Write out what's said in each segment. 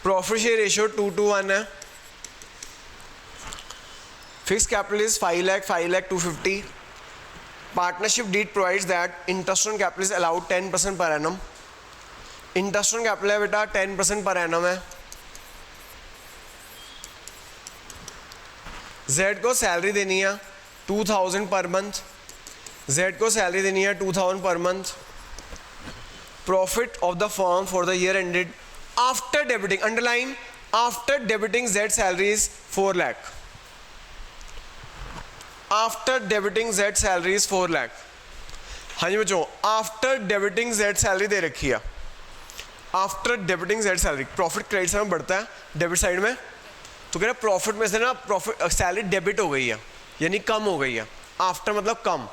Profit share ratio 2:1 है. Fix capital is 5 lakh 250. Partnership deed provides that interest on capital is allowed 10% per annum. Interest on capital है बेटा 10% per annum है. Z को salary देनी है 2000 per month. Z को salary देनी है 2000 per month. Profit of the firm for the year ended after debiting, underline, after debiting Z salary is 4 lakh. After debiting Z salary is 4 lakh. हाँ जी बच्चों, after debiting Z salary दे रखी है. After debiting Z salary, profit credit side में बढ़ता है, debit side में, तो कह रहे प्रॉफिट में से ना प्रॉफिट सैलरी डेबिट हो गई है, यानी कम हो गई है. आफ्टर मतलब कम.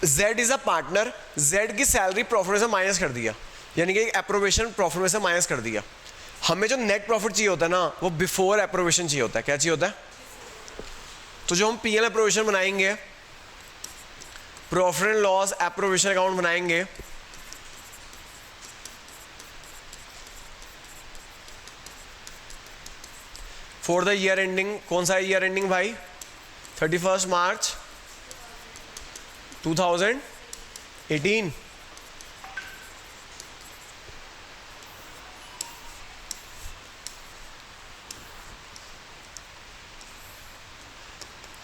Z is a partner, Z की सैलरी प्रॉफिट में से माइनस कर दिया, यानी कि एप्रोवेशन प्रॉफिट में से माइनस कर दिया. हमें जो नेट प्रॉफिट चाहिए होता है ना, वो बिफोर एप्रोवेशन चाहिए होता है. क्या चाहिए होता है? तो जो हम पीएल एप्रोवेशन बनाएंगे, profit and loss appropriation account बनाएंगे, फॉर द ईयर एंडिंग, कौन सा ईयर एंडिंग भाई? 31 मार्च 2018.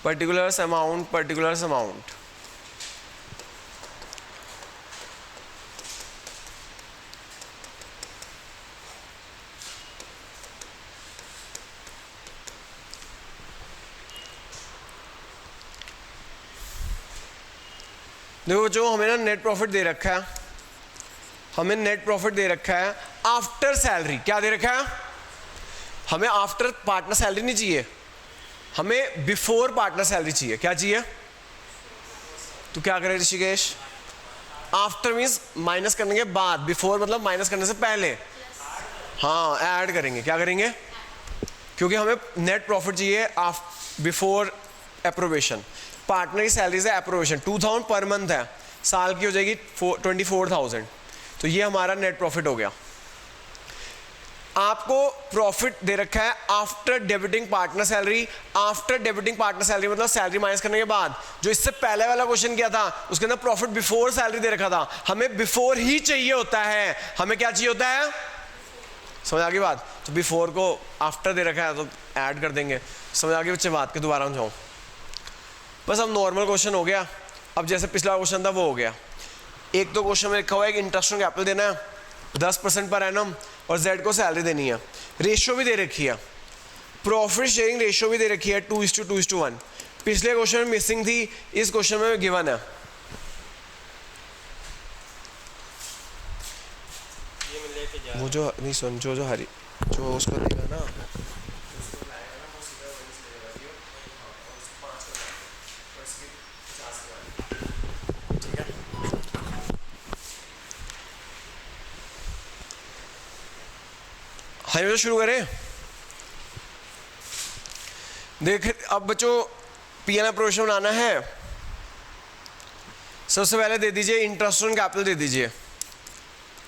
particulars amount, particulars amount. देखो जो हमें ना नेट प्रॉफिट दे रखा है, हमें नेट प्रॉफिट दे रखा है आफ्टर सैलरी. क्या दे रखा है? हमें आफ्टर पार्टनर सैलरी नहीं चाहिए, हमें बिफोर पार्टनर सैलरी चाहिए. क्या चाहिए? तो क्या करें ऋषिकेश? आफ्टर मीन्स माइनस करने के बाद, बिफोर मतलब माइनस करने से पहले. हाँ, ऐड करेंगे. क्या करेंगे? क्योंकि हमें नेट प्रॉफिट चाहिए बिफोर अप्रोवेशन. पार्टनर की सैलरी से अप्रोवेशन 2000 पर मंथ है, साल की हो जाएगी 24,000. तो ये हमारा नेट प्रॉफिट हो गया. आपको प्रॉफिट दे रखा है after debiting partner salary. After debiting partner salary मतलब सैलरी माइनस करने के बाद. जो इससे पहले वाला क्वेश्चन किया था उसके अंदर प्रॉफिट बिफोर सैलरी दे रखा था. हमें बिफोर ही चाहिए होता है. हमें क्या चाहिए होता है? समझ आ गई बात? तो बिफोर को आफ्टर दे रखा है तो ऐड कर देंगे. समझ आ गई बच्चे बात के? दोबारा जाऊँ, बस अब नॉर्मल क्वेश्चन हो गया. अब जैसे पिछला क्वेश्चन था वो हो गया. एक तो क्वेश्चन में लिखा हुआ है कि इंटरेस्ट ऑन कैपिटल देना है 10% पर एनम और जेड को सैलरी देनी है. रेशियो भी दे रखी है, प्रॉफिट शेयरिंग रेशियो भी दे रखी है 2:1. पिछले क्वेश्चन में मिसिंग थी, इस क्वेश्चन में गिवन है. वो जो नहीं सुन, जो हरी जो उसको देगा ना, तो शुरू करें. देख अब बच्चों पीएल अप्रोवेशन बनाना है. सबसे पहले दे दीजिए इंटरेस्ट ऑन कैपिटल दे दीजिए.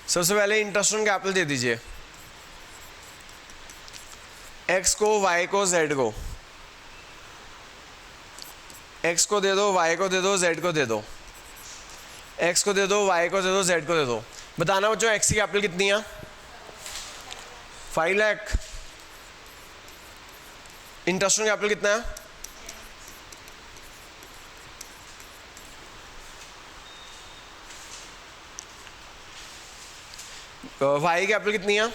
सबसे पहले इंटरेस्ट ऑन कैपिटल दे दीजिए. एक्स को, वाई को, जेड को. एक्स को दे दो, वाई को दे दो, जेड को दे दो. एक्स को दे दो, वाई को दे दो, जेड को दे दो. बताना बच्चों एक्स की कैपिटल कितनी है? 5 लाख. इंटरेस्ट ऑन कैपिटल कितना है? वाई की कैपिटल कितनी है?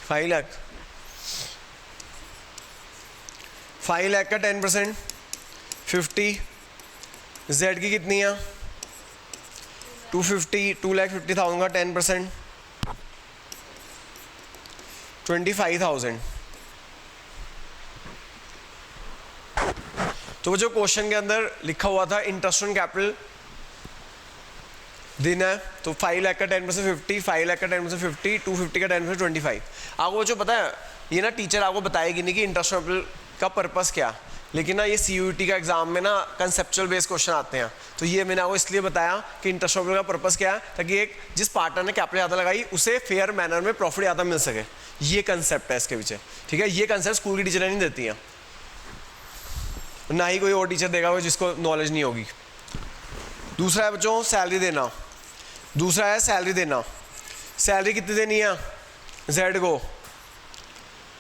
5 लाख. 5 लाख का 10% 50. जेड की कितनी है? 250. 2,50,000 का 10% 25,000. तो वो जो क्वेश्चन के अंदर लिखा हुआ था इंटरेस्ट ऑन कैपिटल दिन है तो 5 लाख का 10% 50, 5 लाख का 10% 50, 250 का 10% 25। आपको जो पता है ये ना टीचर आपको बताएगी नहीं कि इंटरेस्ट रेपल का पर्पस क्या, लेकिन ना ये CUET का एग्जाम में ना कंसेप्चुअल बेस्ड क्वेश्चन आते हैं। तो ये मैंने आपको इसलिए बताया कि इंटरेस्ट रेपल का पर्पस क्या है, ताकि एक जिस पार्टनर ने कैपिटल ज़्यादा लगाई उसे फेयर मैनर में प्रॉफिट ज़्यादा मिल सके। ये कंसेप्ट है इसके पीछे, ठीक है। ये कंसेप्ट स्कूल की टीचरें नहीं देती हैं, ना ही कोई और टीचर देगा वो जिसको नॉलेज नहीं होगी। दूसरा है बच्चों सैलरी देना। दूसरा है सैलरी देना। सैलरी कितनी देनी है जेड को?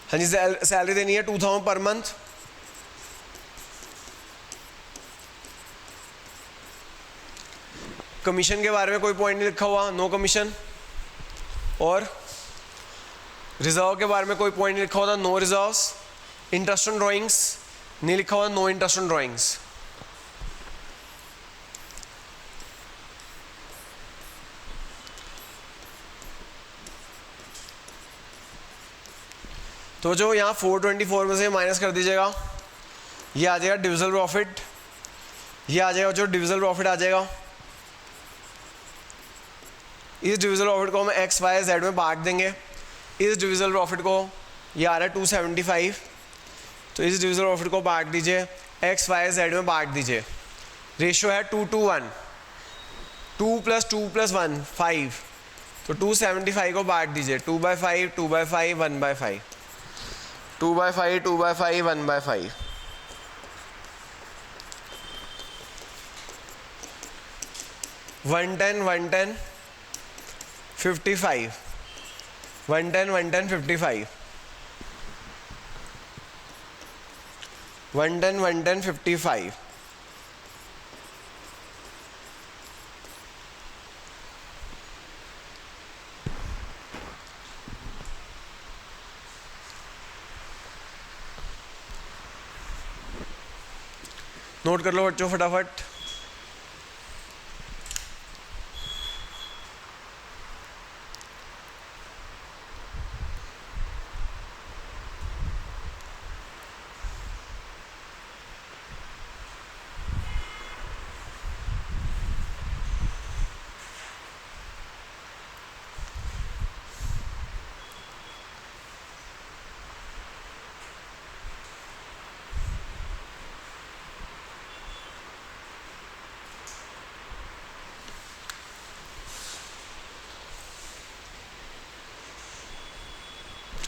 हाँ जी, सैलरी देनी है 2000 पर मंथ। कमीशन के बारे में कोई पॉइंट नहीं लिखा हुआ, नो कमीशन। और रिजर्व के बारे में कोई पॉइंट नहीं लिखा हुआ था, no reserves. Interest on drawings नहीं लिखा हुआ, नो इंटरेस्ट ऑन ड्राइंग्स। तो जो यहाँ 424 में से माइनस कर दीजिएगा, ये आ जाएगा डिविजल प्रॉफिट। ये आ जाएगा जो डिविजल प्रॉफिट आ जाएगा। इस डिविजल प्रॉफिट को हम एक्स वाई जेड में बांट देंगे। इस डिविजल प्रॉफिट को ये आ रहा है 275, तो इस डिविजल प्रॉफिट को बांट दीजिए, एक्स वाई जेड में बांट दीजिए। रेशियो है 2 to 1, 2 + 2 + 1 5, तो 275 को बांट दीजिए 2/5, 2/5, 1/5, 2/5, 2/5, 1/5। 110, 110, 55, 110, 110, 55, 110, 110, 55। नोट कर लो बच्चों फटाफट।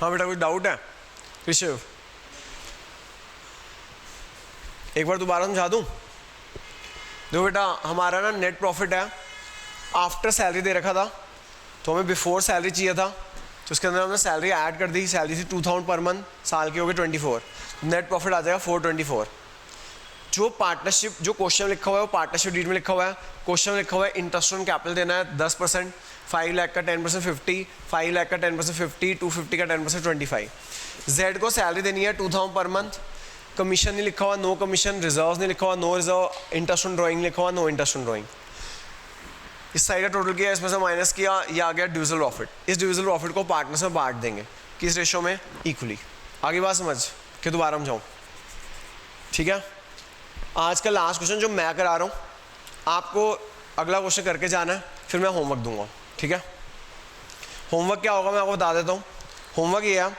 हाँ बेटा, कुछ डाउट है ऋषभ? एक बार दोबारा समझा दूं। देखो बेटा, हमारा ना नेट प्रॉफिट है, आफ्टर सैलरी दे रखा था, तो हमें बिफोर सैलरी चाहिए था, तो उसके अंदर हमने सैलरी ऐड कर दी। सैलरी थी 2000 पर मंथ, साल की हो गई 24, नेट प्रॉफिट आ जाएगा 424। जो पार्टनरशिप, जो क्वेश्चन लिखा हुआ है वो पार्टनरशिप डीड में लिखा हुआ है। क्वेश्चन में लिखा हुआ है इंटरेस्ट ऑन कैपिटल देना है 10%, 5 लाख का 10% 50, 5 लाख का 10% 50, 250 का 10% 25। जेड को सैलरी देनी है 2000 पर मंथ। कमीशन नहीं लिखा हुआ, नो कमीशन। रिजर्व नहीं लिखा हुआ, no reserve. Interest on drawing लिखा हुआ, नो इंटरेस्ट ऑन ड्राइंग। इस साइड का टोटल किया, इसमें से माइनस किया, ये आ गया डिविजल प्रॉफिट। इस डिविजल प्रॉफिट को पार्टनर्स में बांट देंगे, किस रेशो में? इक्वली। आगे बात समझ के दोबारा समझाऊँ, ठीक है। आज का लास्ट क्वेश्चन जो मैं करा रहा हूँ, आपको अगला क्वेश्चन करके जाना है, फिर मैं होमवर्क दूंगा, ठीक है। होमवर्क क्या होगा मैं आपको बता देता हूँ। होमवर्क ये है,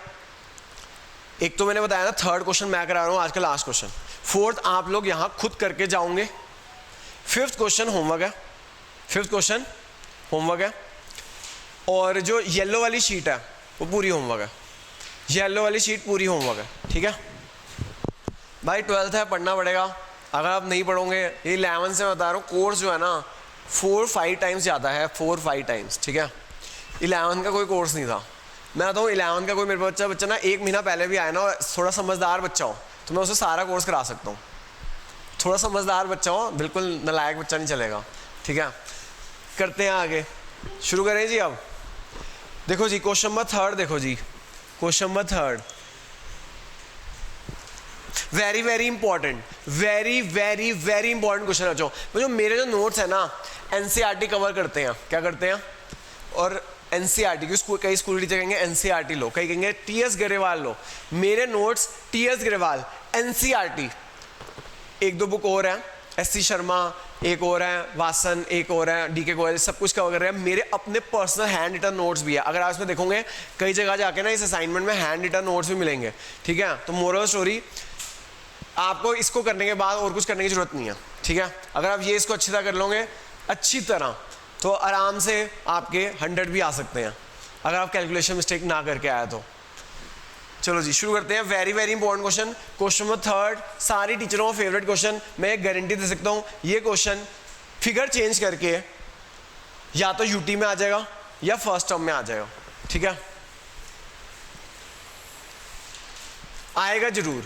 एक तो मैंने बताया ना थर्ड क्वेश्चन मैं करा रहा हूँ, आज का लास्ट क्वेश्चन। फोर्थ आप लोग यहाँ खुद करके जाओगे। फिफ्थ क्वेश्चन होमवर्क है, फिफ्थ क्वेश्चन होमवर्क है। और जो येलो वाली शीट है वो पूरी होमवर्क है, येलो वाली शीट पूरी होमवर्क है, ठीक है भाई। 12th है, पढ़ना पड़ेगा। अगर आप नहीं पढ़ोगे, ये 11 से बता रहा हूँ, कोर्स जो है ना 4-5 टाइम्स ज़्यादा है, 4-5 टाइम्स, ठीक है। 11 का कोई कोर्स नहीं था। मैं बताता हूँ 11 का कोई मेरे बच्चा ना 1 महीना पहले भी आया ना, थोड़ा समझदार बच्चा हो तो मैं उसे सारा कोर्स करा सकता हूँ। थोड़ा समझदार बच्चा हो, बिल्कुल नालायक बच्चा नहीं चलेगा, ठीक है। करते हैं आगे, शुरू करें जी। अब देखो जी क्वेश्चन नंबर 3, देखो जी question number 3, very very important, very very very important question है जो मेरे जो नोट्स है ना एनसीईआरटी कवर करते हैं। क्या करते हैं? और एनसीईआरटी की कई स्कूल टीचर कहेंगे एनसीईआरटी लो, कई कहेंगे टीएस ग्रेवाल लो। मेरे notes TS Grewal NCERT, 1-2 book और है एससी शर्मा एक और है, वासन एक और है, डीके गोयल, सब कुछ कवर कर रहे हैं। मेरे अपने पर्सनल हैंड रिटन नोट्स भी है, अगर आप इसमें देखोगे कई जगह जाके ना इस असाइनमेंट में हैंड रिटन नोट्स भी मिलेंगे, ठीक है। तो मोरल स्टोरी, आपको इसको करने के बाद और कुछ करने की जरूरत नहीं है, ठीक है। अगर आप ये इसको अच्छी तरह कर लोगे अच्छी तरह, तो आराम से आपके 100 भी आ सकते हैं, अगर आप कैलकुलेशन मिस्टेक ना करके आया तो। चलो जी शुरू करते हैं। Very very important question, question number 3, सारी टीचरों का फेवरेट क्वेश्चन। मैं एक गारंटी दे सकता हूँ, ये क्वेश्चन फिगर चेंज करके या तो यूटी में आ जाएगा या फर्स्ट टर्म में आ जाएगा, ठीक है, आएगा जरूर।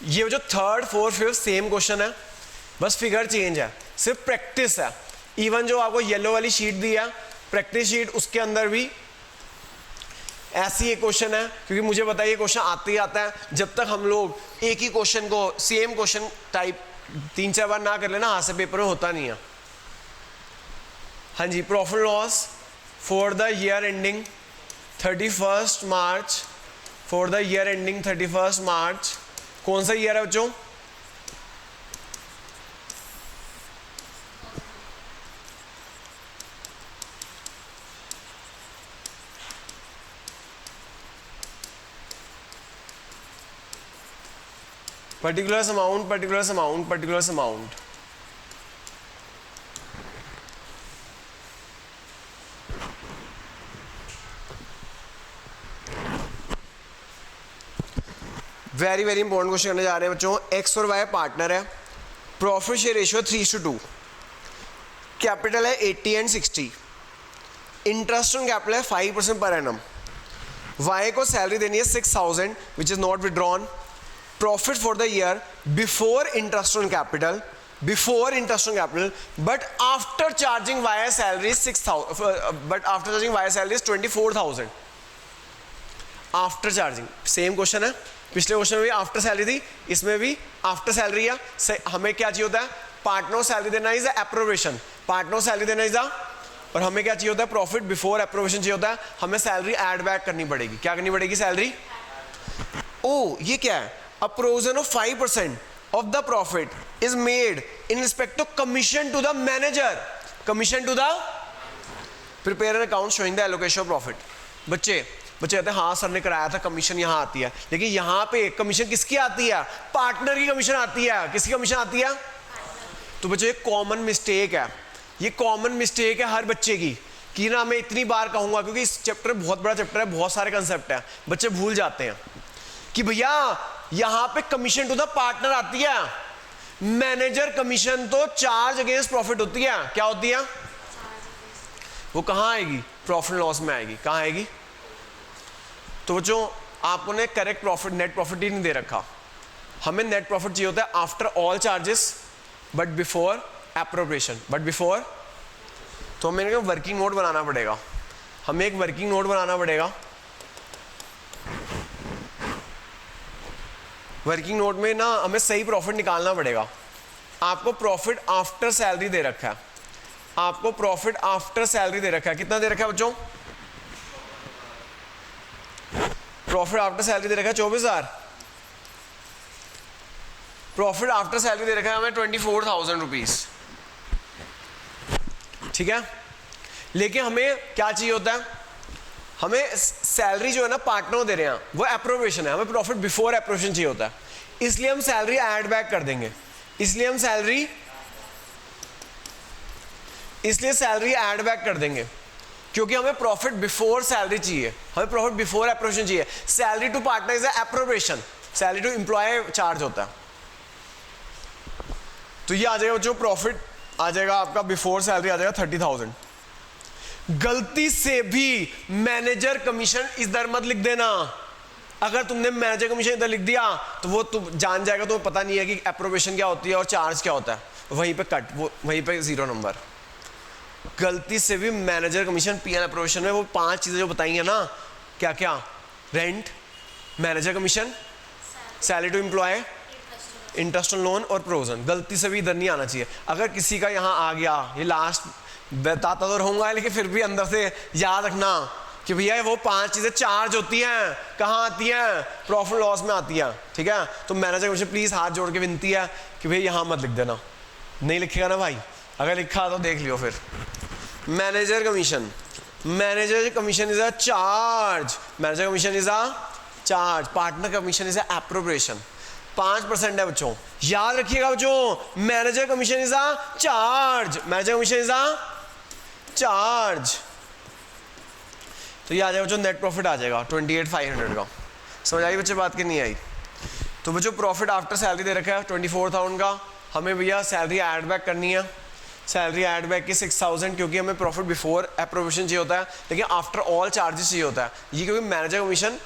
ये जो 3rd 4th 5th same question है, बस फिगर चेंज है, सिर्फ प्रैक्टिस है। इवन जो आपको येलो वाली शीट दी है प्रैक्टिस शीट, उसके अंदर भी ऐसी एक क्वेश्चन है, क्योंकि मुझे पता है ये क्वेश्चन आते ही आता है। जब तक हम लोग एक ही क्वेश्चन को सेम क्वेश्चन टाइप 3-4 बार ना कर लेना, हाथ से पेपर में होता नहीं है। हाँ जी, profit loss for the year ending 31 March, for the year ending 31 March, कौन सा ईयर है बच्चों? Particular amount, particular amount, particular amount. Very very important question करने जा रहे हैं बच्चों। एक्स और वाई पार्टनर है, प्रॉफिट शेयर रेशियो 3:2, कैपिटल है 80 एंड 60, इंटरेस्ट ऑन कैपिटल है 5% पर एनम। वाई को सैलरी देनी है 6,000 which is not withdrawn. Profit for the year before interest on capital, before interest on capital, but after charging Y salary 6,000, but after charging Y salary 24,000 after charging. Same question है, पिछले question में भी after salary थी, इसमें भी after salary है। हमें क्या चाहिए होता है? पार्टनर सैलरी देना इज एप्रोवेशन, पार्टनर सैलरी देना इज, और हमें क्या चाहिए होता है? प्रॉफिट बिफोर एप्रोवेशन चाहिए होता है। हमें सैलरी ऐड बैक करनी पड़ेगी। क्या करनी पड़ेगी? सैलरी। ओ ये क्या है? A provision of 5% of the profit is made in respect to commission to the manager, commission to the prepare an account showing the allocation of profit. बच्चे कहते हैं हाँ सर ने कराया था, कमीशन यहाँ आती है, लेकिन यहाँ पे कमीशन किसकी आती है? पार्टनर की कमीशन आती है। किसकी कमीशन आती है? तो बच्चों ये कॉमन मिस्टेक है, ये कॉमन मिस्टेक है हर बच्चे की, कि ना मैं इतनी बार कहूंगा क्योंकि इस चैप्टर बहुत बड़ा चैप्टर है, बहुत सारे कंसेप्ट है, बच्चे भूल जाते हैं कि भैया यहाँ पे कमीशन टू द पार्टनर आती है, मैनेजर कमीशन तो चार्ज अगेंस्ट प्रॉफिट होती है। क्या होती है? वो कहाँ आएगी? प्रॉफिट लॉस में आएगी। कहाँ आएगी? तो जो आपको ने करेक्ट प्रॉफिट, नेट प्रॉफिट ही नहीं दे रखा। हमें नेट प्रॉफिट चाहिए होता है after all charges but before appropriation, but before. तो हमें एक वर्किंग नोट बनाना पड़ेगा, हमें एक वर्किंग नोट बनाना पड़ेगा। वर्किंग नोट में ना हमें सही प्रॉफिट निकालना पड़ेगा। आपको प्रॉफिट आफ्टर सैलरी दे रखा है, आपको प्रॉफिट आफ्टर सैलरी दे रखा है। कितना दे रखा है बच्चों? प्रॉफिट आफ्टर सैलरी दे रखा है 24,000। प्रॉफिट आफ्टर सैलरी दे रखा है हमें 24,000 रुपीज, ठीक है। लेकिन हमें क्या चाहिए होता है? हमें सैलरी जो है ना पार्टनर दे रहे हैं वो एप्रोवेशन है, हमें प्रॉफिट बिफोर एप्रोवेशन चाहिए होता है। इसलिए हम सैलरी ऐड बैक कर देंगे, इसलिए हम सैलरी ऐड बैक कर देंगे, क्योंकि हमें प्रॉफिट बिफोर सैलरी चाहिए, हमें प्रॉफिट बिफोर एप्रोवेशन चाहिए। Salary to partner is appropriation, salary to employee charge होता है। तो ये आ जाएगा जो प्रॉफिट आ जाएगा आपका बिफोर सैलरी आ जाएगा 30,000। गलती से भी मैनेजर कमीशन इधर मत लिख देना। अगर तुमने मैनेजर कमीशन इधर लिख दिया तो वो तुम जान जाएगा, तो पता नहीं है कि एप्रोवेशन क्या होती है और चार्ज क्या होता है, वहीं पे कट, वो वहीं पे 0 नंबर। गलती से भी मैनेजर कमीशन पीएल एप्रोवेशन में वो 5 चीजें जो बताई है ना, क्या क्या? Rent, manager commission, salary to employ, interest on loan और प्रोविजन। गलती से भी इधर नहीं आना चाहिए। अगर किसी का यहाँ आ गया, ये लास्ट बताता तो रहूंगा लेकिन फिर भी अंदर से याद रखना कि भैया वो 5 चीजें चार्ज होती हैं, कहाँ आती हैं? प्रॉफिट लॉस में आती है, ठीक है। तो मैनेजर कमीशन प्लीज हाथ जोड़ के विनती है कि भैया यहाँ मत लिख देना। नहीं लिखेगा ना भाई, अगर लिखा तो देख लियो फिर। Manager commission, manager commission is a charge, manager commission is a charge, partner commission is a appropriation. 5% है बच्चों, याद रखिएगा बच्चों, manager commission is a charge, manager commission is a charge. तो ये आ जाएगा बच्चों, नेट प्रॉफिट आ जाएगा 28,500 का। समझ आई बच्चे बात की नहीं आई? तो बच्चों प्रॉफिट आफ्टर सैलरी दे रखा है 24,000 का, हमें भैया सैलरी ऐड बैक करनी है, सैलरी ऐड बैक की 6,000, क्योंकि हमें प्रॉफिट बिफोर अप्रोवेशन चाहिए होता है, लेकिन आफ्टर ऑल चार्जेस चाहिए होता है। ये क्योंकि मैनेजर कमीशन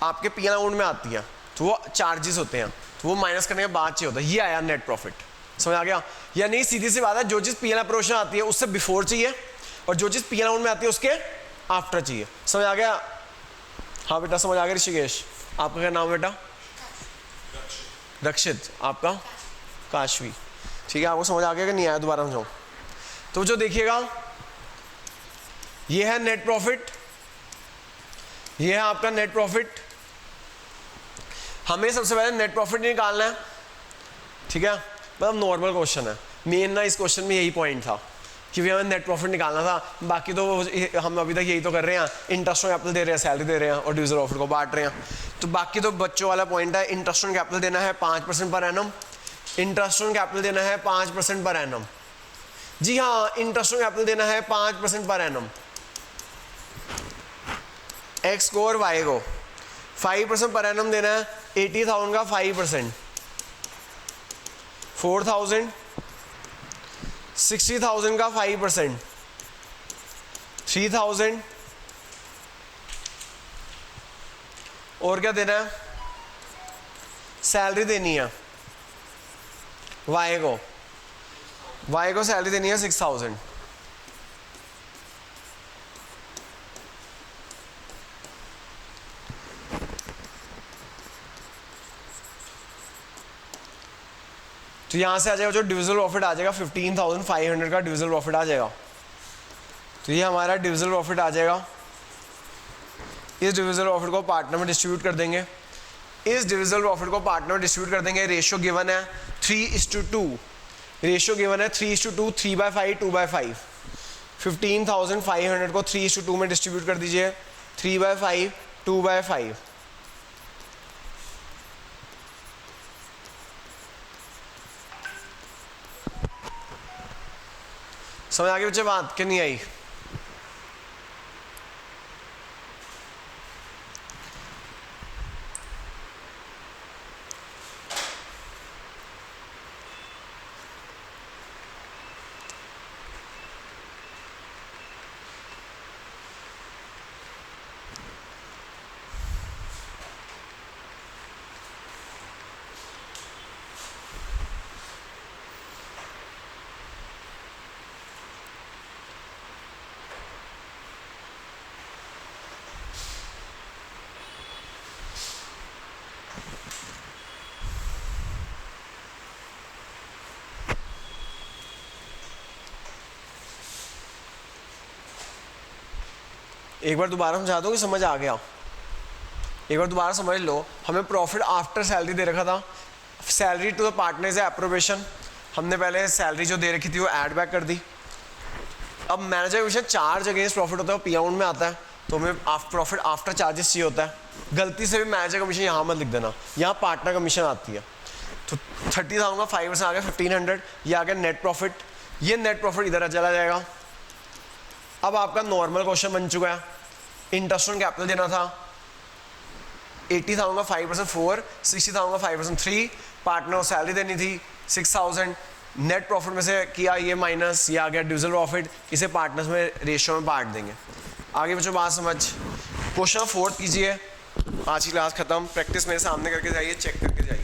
आपके पी अकाउंट में आती है, तो वो चार्जेस होते हैं, तो वो माइनस करने के बाद चाहिए होता है। ये आया नेट प्रॉफिट, समझ आ गया? या नहीं, सीधी सी बात है, जो चीज़ पी एन अप्रोवेशन आती है उससे बिफोर चाहिए, और जो चीज़ पी एन अकाउंट में आती है उसके आफ्टर चाहिए। समझ आ गया? हाँ बेटा समझ आ गया। ऋषिकेश, आपका क्या नाम बेटा? रक्षित, आपका? काशवी। ठीक है, आपको समझ आ गया कि नहीं आया? दोबारा समझाओ। तो जो देखिएगा, ये है नेट प्रॉफिट, ये है आपका नेट प्रॉफिट। हमें सबसे पहले नेट प्रॉफिट निकालना है, ठीक है? मतलब नॉर्मल क्वेश्चन है, मेन ना इस क्वेश्चन में यही पॉइंट था कि हमें नेट प्रॉफिट निकालना था। बाकी तो हम अभी तक यही तो कर रहे हैं, इंटरेस्ट ऑन कैपिटल दे रहे हैं, सैलरी दे रहे हैं और डिविजन प्रॉफिट को बांट रहे हैं। तो बाकी तो बच्चों वाला पॉइंट है, इंटरेस्ट ऑन कैपिटल देना है 5% per annum, interest on capital देना है 5% पर एनम। जी हाँ, इंटरेस्ट ऑन कैपिटल देना है 5% पर एनम, एक्स को और वाई को। 5% पर एनम देना है, 80,000 का 5%, 4,000, 60,000 का 5%, 3,000, और क्या देना है? सैलरी देनी है वाई को, वाई को सैलरी देनी है 6,000। तो यहां से आ जाएगा जो डिविजिबल प्रॉफिट आ जाएगा 15,500 का डिविजिबल प्रॉफिट आ जाएगा। तो ये हमारा डिविजिबल प्रॉफिट आ जाएगा। इस डिविजिबल प्रॉफिट को पार्टनर में डिस्ट्रीब्यूट कर देंगे, इस डिविजिबल प्रॉफिट को पार्टनर में डिस्ट्रीब्यूट कर देंगे। रेशियो गिवन है 3:2, रेशियो गिवन है 3:2, 3/5, 2/5। 15,500 को 3:2 में डिस्ट्रीब्यूट कर दीजिए, 3/5, 2/5। समझ आ गई बच्चे बात कि नहीं आई? एक बार दोबारा समझा दो कि समझ आ गया? एक बार दोबारा समझ लो। हमें प्रॉफिट आफ्टर सैलरी दे रखा था, salary to the partner is appropriation. हमने पहले सैलरी जो दे रखी थी वो ऐड बैक कर दी। अब manager commission charge against profit होता है, वो पी अकाउंट में आता है, तो हमें प्रॉफिट आफ्टर चार्जेस चाहिए होता है। गलती से भी मैनेजर कमीशन यहाँ मत लिख देना, यहाँ पार्टनर कमीशन आती है। तो 30,000 का 5% आ गया 1,500, ये आ गया नेट प्रॉफिट। ये नेट प्रॉफिट इधर चला जाएगा। अब आपका नॉर्मल क्वेश्चन बन चुका है, इंटरेस्ट ऑन कैपिटल देना था 80,000 का 5% 4, 60,000 का 5% 3, पार्टनर को सैलरी देनी थी 6,000। नेट प्रॉफिट में से किया ये माइनस, ये आ गया डिविजिबल प्रॉफिट, इसे पार्टनर्स में रेशियो में बांट देंगे। आगे बच्चों बात समझ। क्वेश्चन 4 कीजिए। आज की क्लास खत्म। प्रैक्टिस मेरे सामने करके जाइए, चेक करके जाइए।